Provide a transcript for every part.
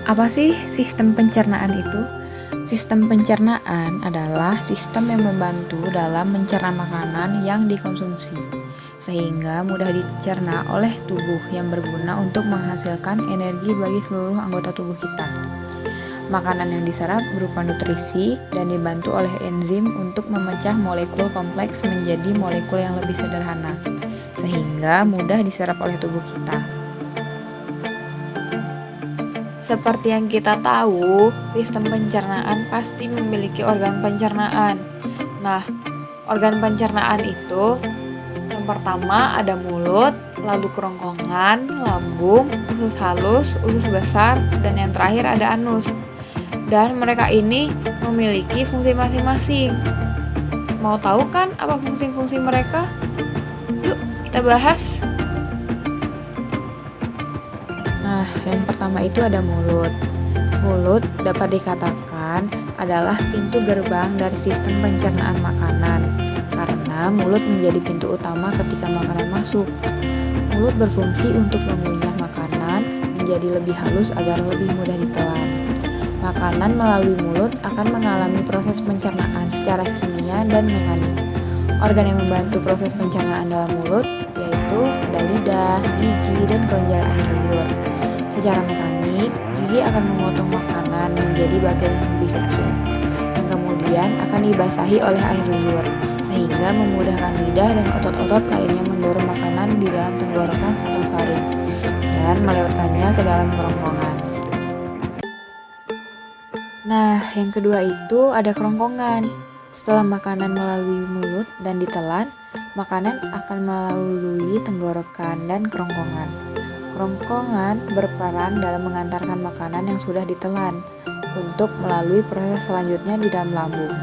Apa sih sistem pencernaan itu? Sistem pencernaan adalah sistem yang membantu dalam mencerna makanan yang dikonsumsi, sehingga mudah dicerna oleh tubuh yang berguna untuk menghasilkan energi bagi seluruh anggota tubuh kita. Makanan yang diserap berupa nutrisi dan dibantu oleh enzim untuk memecah molekul kompleks menjadi molekul yang lebih sederhana, sehingga mudah diserap oleh tubuh kita. Seperti yang kita tahu, sistem pencernaan pasti memiliki organ pencernaan. Nah, organ pencernaan itu yang pertama ada mulut, lalu kerongkongan, lambung, usus halus, usus besar, dan yang terakhir ada anus. Dan mereka ini memiliki fungsi masing-masing. Mau tahu kan apa fungsi-fungsi mereka? Yuk, kita bahas. Nah, yang pertama itu ada mulut. Mulut dapat dikatakan adalah pintu gerbang dari sistem pencernaan makanan, karena mulut menjadi pintu utama ketika makanan masuk. Mulut berfungsi untuk mengunyah makanan menjadi lebih halus agar lebih mudah ditelan. Makanan melalui mulut akan mengalami proses pencernaan secara kimia dan mekanik. Organ yang membantu proses pencernaan dalam mulut yaitu ada lidah, gigi, dan kelenjar air liur. Secara mekanik, gigi akan memotong makanan menjadi bagian yang lebih kecil, yang kemudian akan dibasahi oleh air liur, sehingga memudahkan lidah dan otot-otot lainnya mendorong makanan di dalam tenggorokan atau faring, dan melewatkannya ke dalam kerongkongan. Nah, yang kedua itu ada kerongkongan. Setelah makanan melalui mulut dan ditelan, makanan akan melalui tenggorokan dan kerongkongan. Kerongkongan berperan dalam mengantarkan makanan yang sudah ditelan untuk melalui proses selanjutnya di dalam lambung.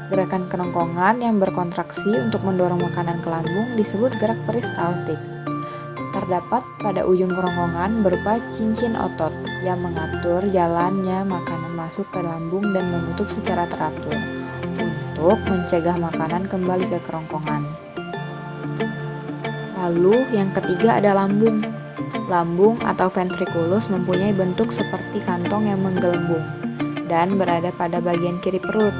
Gerakan kerongkongan yang berkontraksi untuk mendorong makanan ke lambung disebut gerak peristaltik. Terdapat pada ujung kerongkongan berupa cincin otot yang mengatur jalannya makanan masuk ke lambung dan menutup secara teratur untuk mencegah makanan kembali ke kerongkongan. Lalu yang ketiga ada lambung. Lambung atau ventriculus mempunyai bentuk seperti kantong yang menggelembung dan berada pada bagian kiri perut.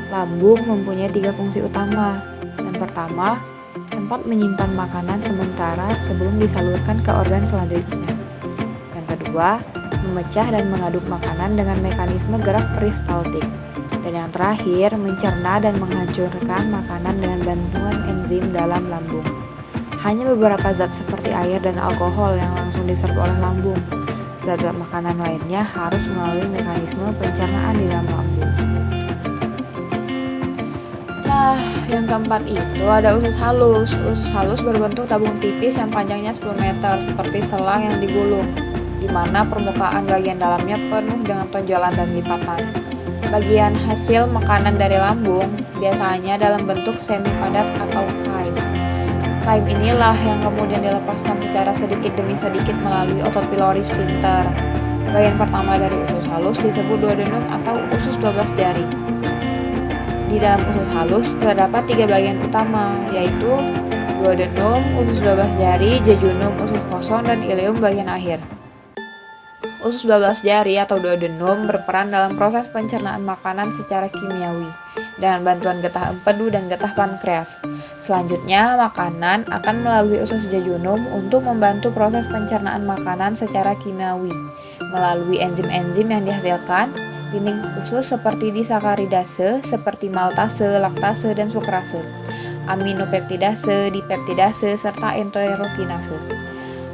Lambung mempunyai 3 fungsi utama. Yang pertama, tempat menyimpan makanan sementara sebelum disalurkan ke organ selanjutnya. Yang kedua, memecah dan mengaduk makanan dengan mekanisme gerak peristaltik. Dan yang terakhir, mencerna dan menghancurkan makanan dengan bantuan enzim dalam lambung. Hanya beberapa zat seperti air dan alkohol yang langsung diserap oleh lambung. Zat-zat makanan lainnya harus melalui mekanisme pencernaan di dalam lambung. Nah, yang keempat itu ada usus halus. Usus halus berbentuk tabung tipis yang panjangnya 10 meter, seperti selang yang digulung, di mana permukaan bagian dalamnya penuh dengan tonjolan dan lipatan. Bagian hasil makanan dari lambung biasanya dalam bentuk semi padat atau kaim. Kaim inilah yang kemudian dilepaskan secara sedikit demi sedikit melalui otot pylori sphincter. Bagian pertama dari usus halus disebut duodenum atau usus 12 jari. Di dalam usus halus terdapat 3 bagian utama, yaitu duodenum, usus 12 jari, jejunum, usus kosong, dan ileum bagian akhir. Usus 12 jari atau duodenum berperan dalam proses pencernaan makanan secara kimiawi dengan bantuan getah empedu dan getah pankreas. Selanjutnya, makanan akan melalui usus jejunum untuk membantu proses pencernaan makanan secara kimiawi melalui enzim-enzim yang dihasilkan dinding usus seperti disakaridase, seperti maltase, laktase, dan sukrase, aminopeptidase, dipeptidase, serta enterokinase.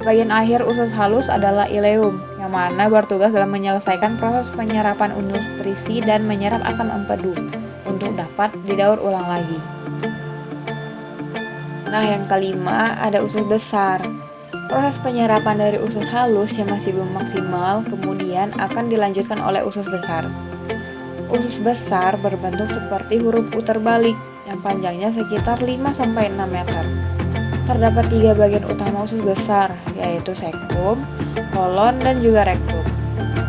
Bagian akhir usus halus adalah ileum, yang mana bertugas dalam menyelesaikan proses penyerapan nutrisi dan menyerap asam empedu untuk dapat didaur ulang lagi. Nah, yang kelima ada usus besar. Proses penyerapan dari usus halus yang masih belum maksimal kemudian akan dilanjutkan oleh usus besar. Usus besar berbentuk seperti huruf U terbalik yang panjangnya sekitar 5-6 meter. Terdapat 3 bagian utama usus besar, yaitu sekum, kolon, dan juga rektum.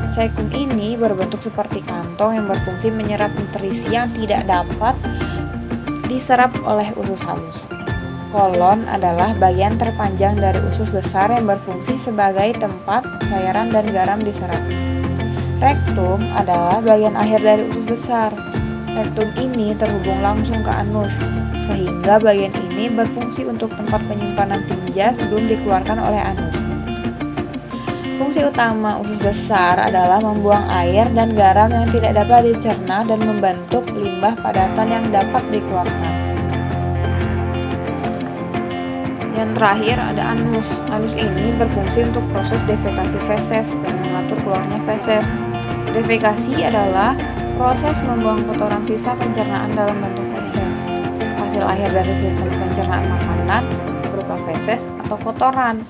Sekum ini berbentuk seperti kantong yang berfungsi menyerap nutrisi yang tidak dapat diserap oleh usus halus. Kolon adalah bagian terpanjang dari usus besar yang berfungsi sebagai tempat cairan dan garam diserap. Rektum adalah bagian akhir dari usus besar. Rektum ini terhubung langsung ke anus, sehingga bagian ini berfungsi untuk tempat penyimpanan tinja sebelum dikeluarkan oleh anus. Fungsi utama usus besar adalah membuang air dan garam yang tidak dapat dicerna dan membentuk limbah padatan yang dapat dikeluarkan. Yang terakhir ada anus. Anus ini berfungsi untuk proses defekasi feses dan mengatur keluarnya feses. Defekasi adalah proses membuang kotoran sisa pencernaan dalam bentuk feses. Hasil akhir dari sistem pencernaan makanan berupa feses atau kotoran.